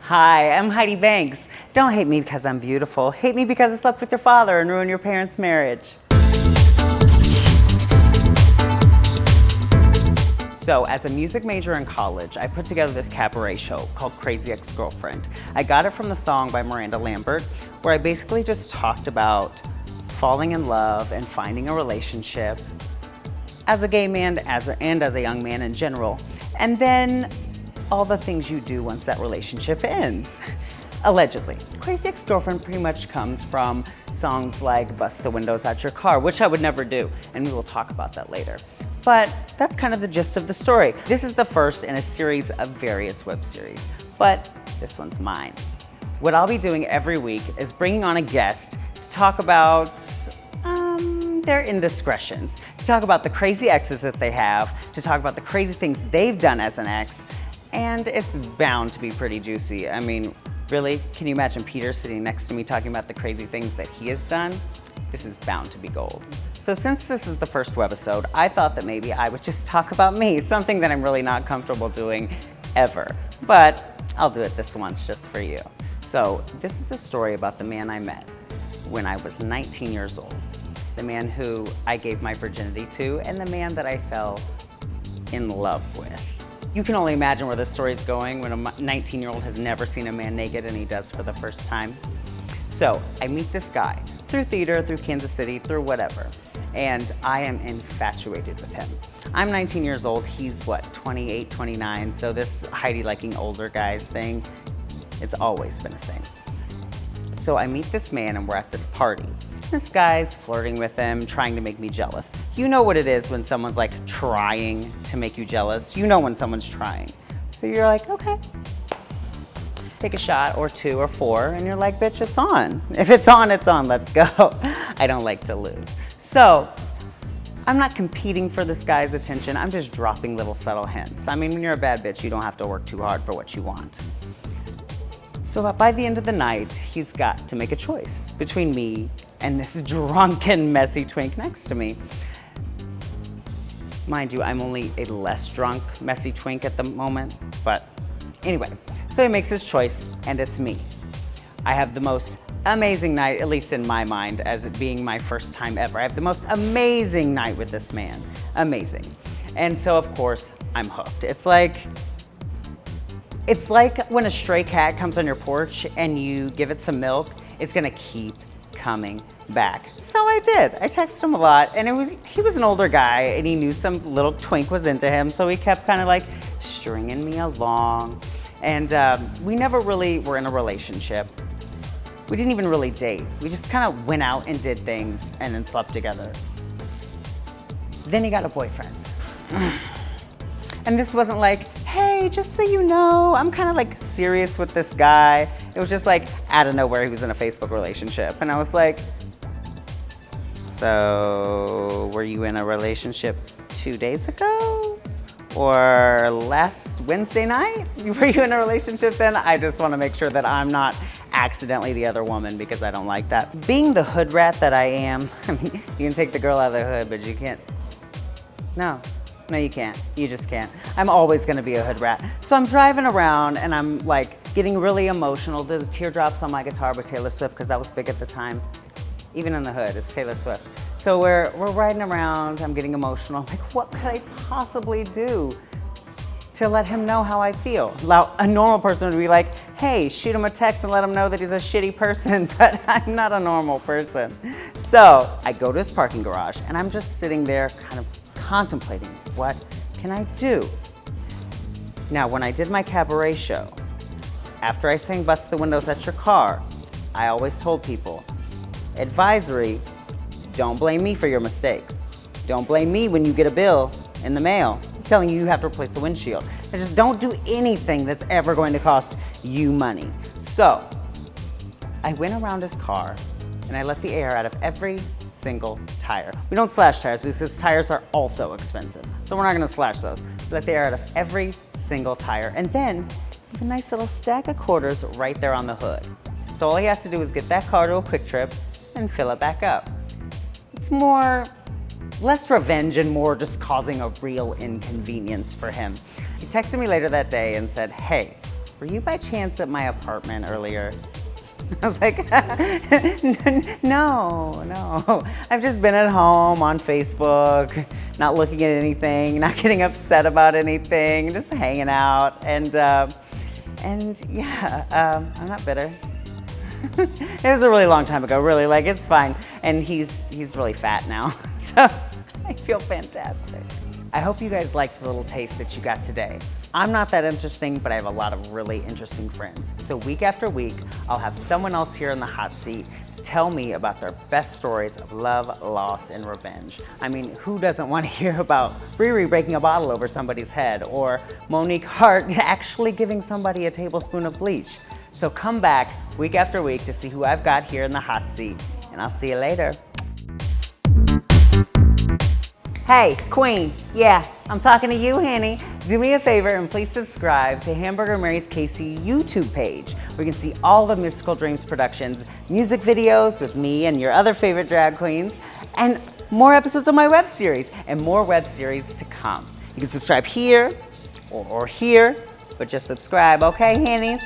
Hi, I'm Heidi Banks. Don't hate me because I'm beautiful. Hate me because I slept with your father and ruined your parents' marriage. So, as a music major in college, I put together this cabaret show called Crazy Ex-Girlfriend. I got it from the song by Miranda Lambert, where I basically just talked about falling in love and finding a relationship as a gay man and as a young man in general. And then all the things you do once that relationship ends, allegedly. Crazy Ex-Girlfriend pretty much comes from songs like Bust the Windows Out Your Car, which I would never do, and we will talk about that later. But that's kind of the gist of the story. This is the first in a series of various web series, but this one's mine. What I'll be doing every week is bringing on a guest to talk about their indiscretions, to talk about the crazy exes that they have, to talk about the crazy things they've done as an ex, and it's bound to be pretty juicy. I mean, really, can you imagine Peter sitting next to me talking about the crazy things that he has done? This is bound to be gold. So since this is the first webisode, I thought that maybe I would just talk about me, something that I'm really not comfortable doing ever. But I'll do it this once just for you. So this is the story about the man I met when I was 19 years old, the man who I gave my virginity to, and the man that I fell in love with. You can only imagine where this story's going when a 19-year-old has never seen a man naked and he does for the first time. So I meet this guy through theater, through Kansas City, through whatever, and I am infatuated with him. I'm 19 years old, he's what, 28, 29, so this Heidi liking older guys thing, it's always been a thing. So I meet this man and we're at this party. This guy's flirting with him, trying to make me jealous. You know what it is when someone's like trying to make you jealous. You know when someone's trying. So you're like, okay. Take a shot or two or four and you're like, bitch, it's on. If it's on, let's go. I don't like to lose. So I'm not competing for this guy's attention. I'm just dropping little subtle hints. I mean, when you're a bad bitch, you don't have to work too hard for what you want. So by the end of the night, he's got to make a choice between me and this drunken, messy twink next to me. Mind you, I'm only a less drunk, messy twink at the moment, but anyway. So he makes his choice, and it's me. I have the most amazing night, at least in my mind, as it being my first time ever. I have the most amazing night with this man, amazing. And so of course, I'm hooked. It's like when a stray cat comes on your porch and you give it some milk, it's gonna keep coming back. So I did. I texted him a lot, and he was an older guy, and he knew some little twink was into him, so he kept kind of like stringing me along. And we never really were in a relationship. We didn't even really date. We just kind of went out and did things and then slept together. Then he got a boyfriend. And this wasn't like, hey, just so you know, I'm kind of like serious with this guy. It was just like out of nowhere, he was in a Facebook relationship. And I was like, so were you in a relationship 2 days ago? Or last Wednesday night? Were you in a relationship then? I just want to make sure that I'm not accidentally the other woman because I don't like that. Being the hood rat that I am, I mean, you can take the girl out of the hood, but you can't. No, you can't. You just can't. I'm always going to be a hood rat. So I'm driving around and I'm like getting really emotional. The teardrops on my guitar with Taylor Swift because that was big at the time. Even in the hood, it's Taylor Swift. So we're riding around, I'm getting emotional. I'm like, what could I possibly do to let him know how I feel? A normal person would be like, hey, shoot him a text and let him know that he's a shitty person, but I'm not a normal person. So I go to his parking garage and I'm just sitting there kind of contemplating, what can I do? Now, when I did my cabaret show, after I sang Bust the Windows Out Your Car, I always told people, advisory, don't blame me for your mistakes. Don't blame me when you get a bill in the mail telling you have to replace the windshield. And just don't do anything that's ever going to cost you money. So I went around his car and I let the air out of every single tire. We don't slash tires because tires are also expensive. So we're not gonna slash those. We let the air out of every single tire. And then a nice little stack of quarters right there on the hood. So all he has to do is get that car to a quick trip and fill it back up. It's less revenge and more just causing a real inconvenience for him. He texted me later that day and said, hey, were you by chance at my apartment earlier? I was like, no. I've just been at home on Facebook, not looking at anything, not getting upset about anything, just hanging out. And yeah, I'm not bitter. It was a really long time ago, really, like it's fine. And he's really fat now, so I feel fantastic. I hope you guys liked the little taste that you got today. I'm not that interesting, but I have a lot of really interesting friends. So week after week, I'll have someone else here in the hot seat to tell me about their best stories of love, loss, and revenge. I mean, who doesn't want to hear about Riri breaking a bottle over somebody's head or Monique Hart actually giving somebody a tablespoon of bleach? So come back week after week to see who I've got here in the hot seat, and I'll see you later. Hey, Queen, yeah, I'm talking to you, Hanny. Do me a favor and please subscribe to Hamburger Mary's Casey YouTube page, where you can see all the Mystical Dreams Productions music videos with me and your other favorite drag queens, and more episodes of my web series, and more web series to come. You can subscribe here or here, but just subscribe, okay, Hannies?